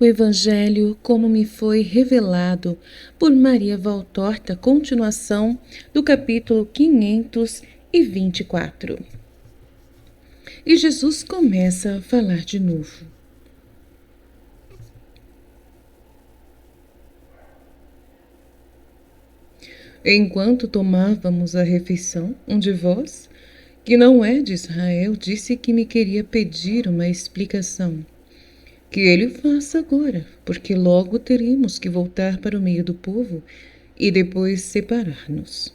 O Evangelho como me foi revelado por Maria Valtorta, continuação do capítulo 524. E Jesus começa a falar de novo. Enquanto tomávamos a refeição, um de vós, que não é de Israel, disse que me queria pedir uma explicação. Que ele faça agora, porque logo teremos que voltar para o meio do povo e depois separar-nos.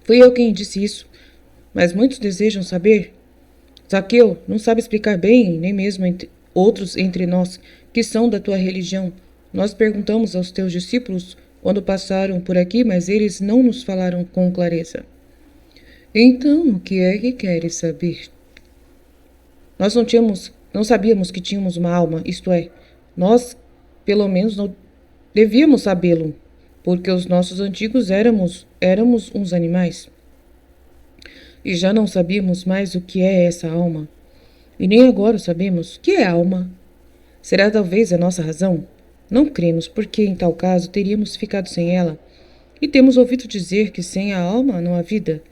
Fui eu quem disse isso, mas muitos desejam saber. Zaqueu não sabe explicar bem, nem mesmo outros entre nós que são da tua religião. Nós perguntamos aos teus discípulos quando passaram por aqui, mas eles não nos falaram com clareza. Então, o que é que queres saber? Nós não sabíamos que tínhamos uma alma, isto é, nós, pelo menos, não devíamos sabê-lo, porque os nossos antigos éramos uns animais. E já não sabíamos mais o que é essa alma. E nem agora sabemos o que é alma. Será talvez a nossa razão? Não cremos, porque em tal caso teríamos ficado sem ela. E temos ouvido dizer que sem a alma não há vida.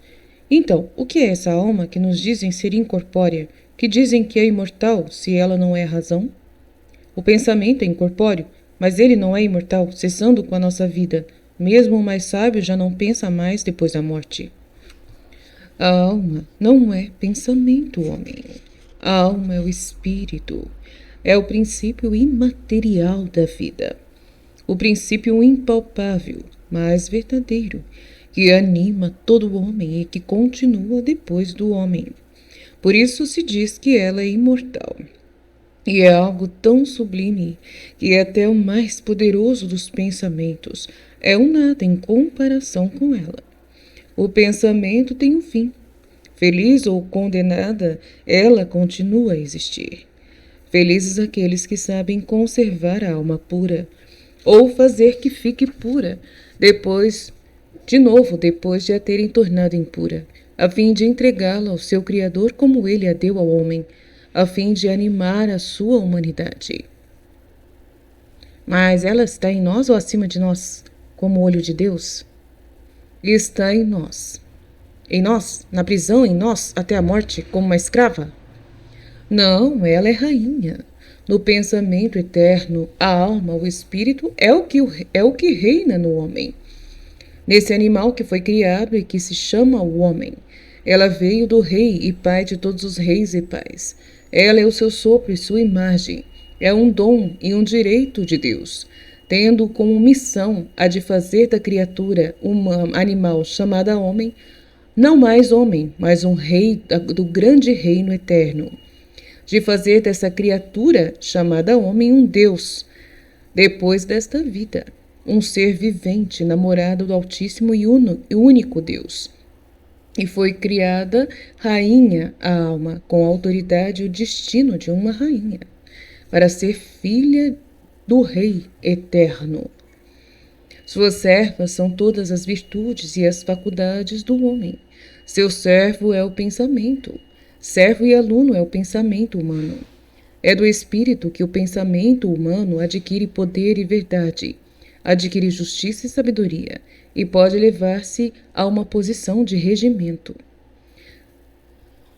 Então, o que é essa alma que nos dizem ser incorpórea, que dizem que é imortal, se ela não é a razão? O pensamento é incorpóreo, mas ele não é imortal, cessando com a nossa vida. Mesmo o mais sábio já não pensa mais depois da morte. A alma não é pensamento, homem. A alma é o espírito. É o princípio imaterial da vida. O princípio impalpável, mas verdadeiro, que anima todo homem e que continua depois do homem. Por isso se diz que ela é imortal. E é algo tão sublime que até o mais poderoso dos pensamentos é um nada em comparação com ela. O pensamento tem um fim. Feliz ou condenada, ela continua a existir. Felizes aqueles que sabem conservar a alma pura, ou fazer que fique pura, depois de a terem tornado impura, a fim de entregá-la ao seu Criador como ele a deu ao homem, a fim de animar a sua humanidade. Mas ela está em nós ou acima de nós, como o olho de Deus? Está em nós. Em nós, na prisão, em nós, até a morte, como uma escrava? Não, ela é rainha. No pensamento eterno, a alma, o espírito, é o que reina no homem. Nesse animal que foi criado e que se chama o homem. Ela veio do rei e pai de todos os reis e pais. Ela é o seu sopro e sua imagem. É um dom e um direito de Deus, tendo como missão a de fazer da criatura um animal chamada homem, não mais homem, mas um rei do grande reino eterno. De fazer dessa criatura chamada homem um Deus, depois desta vida, um ser vivente, namorado do Altíssimo e único Deus. E foi criada rainha a alma, com a autoridade e o destino de uma rainha, para ser filha do Rei eterno. Suas servas são todas as virtudes e as faculdades do homem. Seu servo é o pensamento. Servo e aluno é o pensamento humano. É do espírito que o pensamento humano adquire poder e verdade, adquire justiça e sabedoria, e pode elevar-se a uma posição de regimento.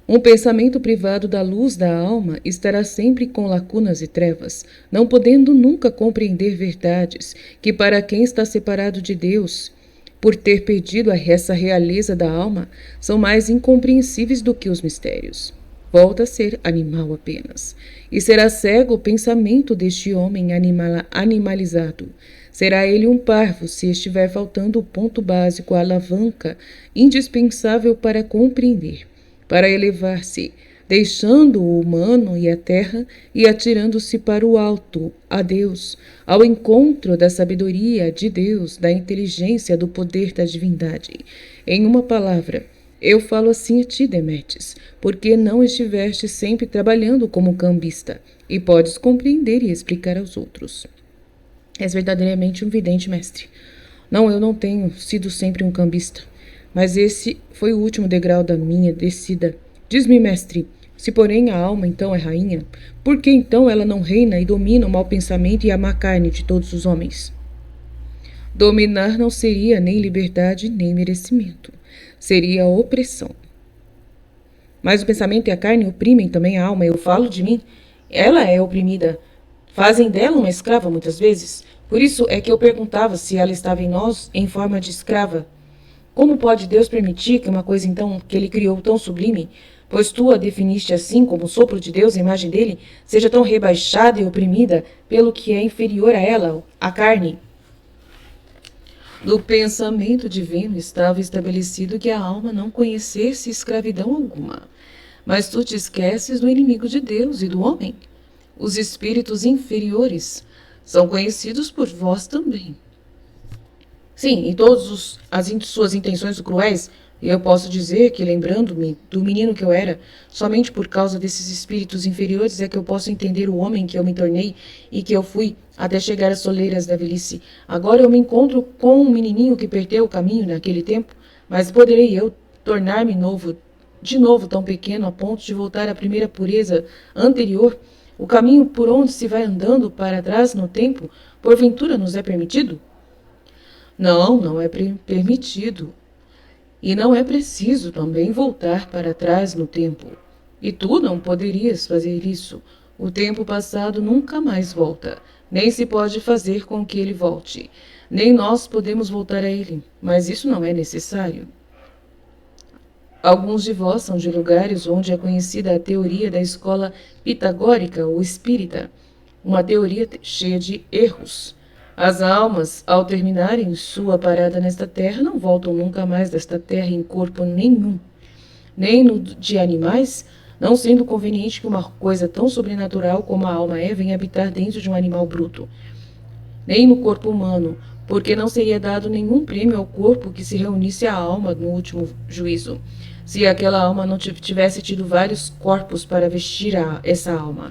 Um pensamento privado da luz da alma estará sempre com lacunas e trevas, não podendo nunca compreender verdades que, para quem está separado de Deus, por ter perdido essa realeza da alma, são mais incompreensíveis do que os mistérios. Volta a ser animal apenas. E será cego o pensamento deste homem animalizado. Será ele um parvo se estiver faltando o ponto básico, a alavanca indispensável para compreender, para elevar-se, deixando o humano e a terra e atirando-se para o alto, a Deus, ao encontro da sabedoria de Deus, da inteligência, do poder da divindade. Em uma palavra, eu falo assim a ti, Demetes, porque não estiveste sempre trabalhando como cambista, e podes compreender e explicar aos outros. És verdadeiramente um vidente, mestre. Não, eu não tenho sido sempre um cambista, mas esse foi o último degrau da minha descida. Diz-me, mestre, Se, porém, a alma então é rainha, por que então ela não reina e domina o mau pensamento e a má carne de todos os homens? Dominar não seria nem liberdade nem merecimento, seria opressão. Mas o pensamento e a carne oprimem também a alma. Eu falo de mim, ela é oprimida. Fazem dela uma escrava muitas vezes. Por isso é que eu perguntava se ela estava em nós em forma de escrava. Como pode Deus permitir que uma coisa então que ele criou tão sublime, pois tu a definiste assim como sopro de Deus, a imagem dele, seja tão rebaixada e oprimida pelo que é inferior a ela, a carne? No pensamento divino estava estabelecido que a alma não conhecesse escravidão alguma. Mas tu te esqueces do inimigo de Deus e do homem. Os espíritos inferiores são conhecidos por vós também. Sim, e todas as suas intenções cruéis, eu posso dizer que, lembrando-me do menino que eu era, somente por causa desses espíritos inferiores é que eu posso entender o homem que eu me tornei e que eu fui até chegar às soleiras da velhice. Agora eu me encontro com um menininho que perdeu o caminho naquele tempo, mas poderei eu tornar-me de novo tão pequeno a ponto de voltar à primeira pureza anterior? O caminho por onde se vai andando para trás no tempo, porventura nos é permitido? Não, não é permitido. E não é preciso também voltar para trás no tempo. E tu não poderias fazer isso. O tempo passado nunca mais volta, nem se pode fazer com que ele volte. Nem nós podemos voltar a ele, mas isso não é necessário. Alguns de vós são de lugares onde é conhecida a teoria da escola pitagórica ou espírita, uma teoria cheia de erros. As almas, ao terminarem sua parada nesta terra, não voltam nunca mais desta terra em corpo nenhum, nem no de animais, não sendo conveniente que uma coisa tão sobrenatural como a alma é venha habitar dentro de um animal bruto, nem no corpo humano, porque não seria dado nenhum prêmio ao corpo que se reunisse à alma no último juízo, se aquela alma não tivesse tido vários corpos para vestir essa alma.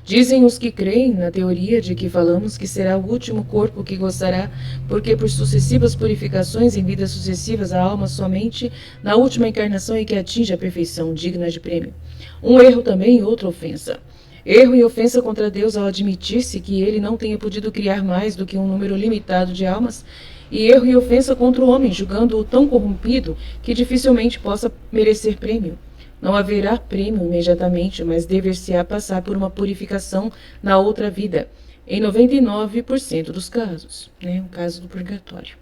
Dizem os que creem na teoria de que falamos que será o último corpo que gozará, porque por sucessivas purificações em vidas sucessivas a alma somente na última encarnação é que atinge a perfeição digna de prêmio. Um erro também e outra ofensa. Erro e ofensa contra Deus ao admitir-se que ele não tenha podido criar mais do que um número limitado de almas, e erro e ofensa contra o homem, julgando-o tão corrompido que dificilmente possa merecer prêmio. Não haverá prêmio imediatamente, mas dever-se-á passar por uma purificação na outra vida, em 99% dos casos, o caso do purgatório.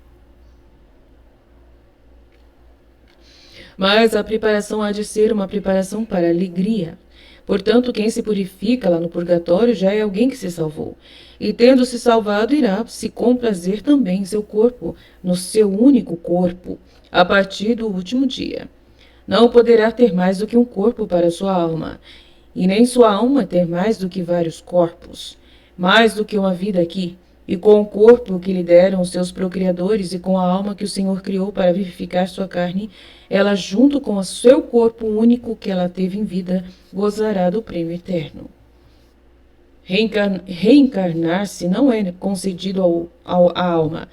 Mas a preparação há de ser uma preparação para a alegria. Portanto, quem se purifica lá no purgatório já é alguém que se salvou. E tendo se salvado, irá se comprazer também em seu corpo, no seu único corpo, a partir do último dia. Não poderá ter mais do que um corpo para sua alma, e nem sua alma ter mais do que vários corpos, mais do que uma vida aqui, e com o corpo que lhe deram os seus procriadores e com a alma que o Senhor criou para vivificar sua carne, ela, junto com o seu corpo único que ela teve em vida, gozará do prêmio eterno. Reencarnar-se não é concedido à alma,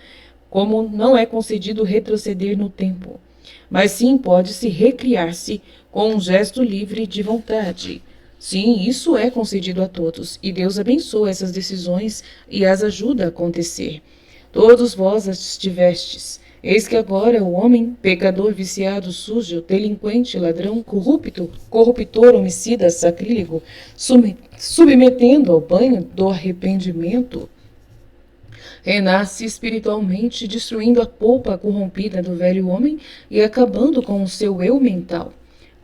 como não é concedido retroceder no tempo, mas sim pode-se recriar-se com um gesto livre de vontade. Sim, isso é concedido a todos, e Deus abençoa essas decisões e as ajuda a acontecer. Todos vós as tivestes. Eis que agora o homem, pecador, viciado, sujo, delinquente, ladrão, corruptor, homicida, sacrílego, submetendo ao banho do arrependimento, renasce espiritualmente, destruindo a polpa corrompida do velho homem e acabando com o seu eu mental,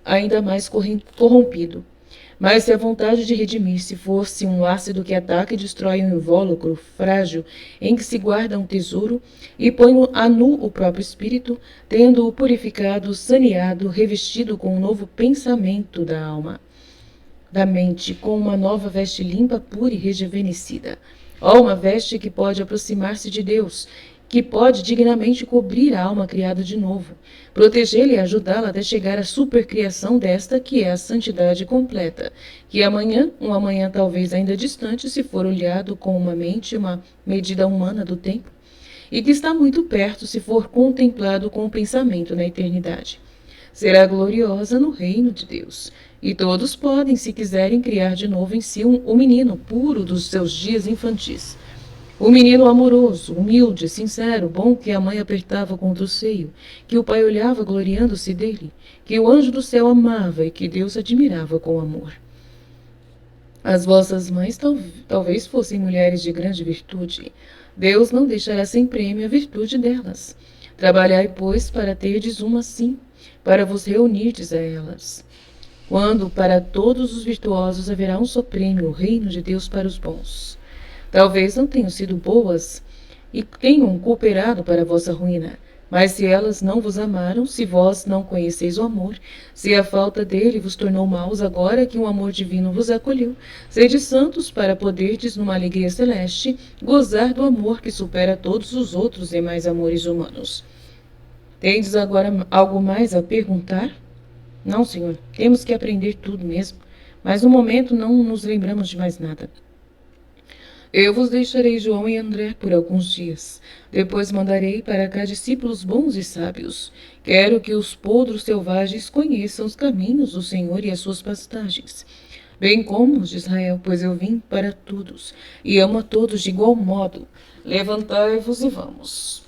ainda mais corrompido. Mas se a vontade de redimir-se fosse um ácido que ataca e destrói um invólucro frágil em que se guarda um tesouro e põe a nu o próprio espírito, tendo-o purificado, saneado, revestido com um novo pensamento da alma, da mente, com uma nova veste limpa, pura e rejuvenescida. Ó, uma veste que pode aproximar-se de Deus, que pode dignamente cobrir a alma criada de novo, protegê-la e ajudá-la até chegar à supercriação desta que é a santidade completa, que amanhã, um amanhã talvez ainda distante, se for olhado com uma mente, uma medida humana do tempo, e que está muito perto se for contemplado com o pensamento na eternidade. Será gloriosa no reino de Deus, E todos podem, se quiserem, criar de novo em si o menino puro dos seus dias infantis. O menino amoroso, humilde, sincero, bom, que a mãe apertava contra o seio, que o pai olhava gloriando-se dele, que o anjo do céu amava e que Deus admirava com amor. As vossas mães talvez fossem mulheres de grande virtude. Deus não deixará sem prêmio a virtude delas. Trabalhai, pois, para terdes uma assim, para vos reunirdes a elas. Quando para todos os virtuosos haverá um só prêmio, o reino de Deus para os bons. Talvez não tenham sido boas e tenham cooperado para a vossa ruína, mas se elas não vos amaram, se vós não conheceis o amor, se a falta dele vos tornou maus agora que um amor divino vos acolheu, sede santos para poderdes, numa alegria celeste, gozar do amor que supera todos os outros demais amores humanos. Tendes agora algo mais a perguntar? Não, senhor, temos que aprender tudo mesmo, mas no momento não nos lembramos de mais nada. Eu vos deixarei João e André por alguns dias. Depois mandarei para cá discípulos bons e sábios. Quero que os podros selvagens conheçam os caminhos do Senhor e as suas pastagens, bem como os de Israel, pois eu vim para todos, e amo a todos de igual modo. Levantai-vos e vamos.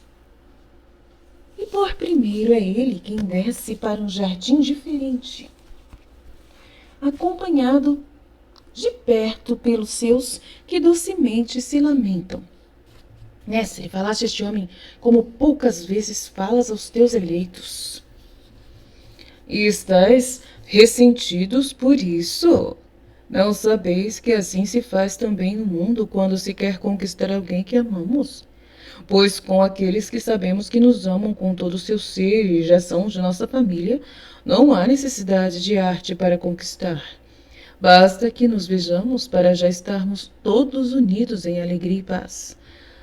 E por primeiro é ele quem desce para um jardim diferente, acompanhado de perto pelos seus que docemente se lamentam. Mestre, falaste este homem como poucas vezes falas aos teus eleitos. E estáis ressentidos por isso? Não sabeis que assim se faz também no mundo quando se quer conquistar alguém que amamos? Pois com aqueles que sabemos que nos amam com todo o seu ser e já são de nossa família, não há necessidade de arte para conquistar. Basta que nos vejamos para já estarmos todos unidos em alegria e paz.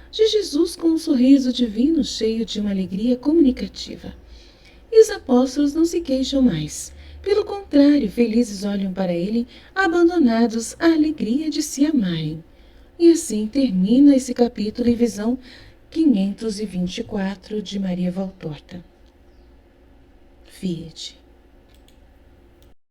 De Jesus com um sorriso divino cheio de uma alegria comunicativa. E os apóstolos não se queixam mais. Pelo contrário, felizes olham para ele, abandonados à alegria de se amarem. E assim termina esse capítulo em visão 524 de Maria Valtorta. Fiat.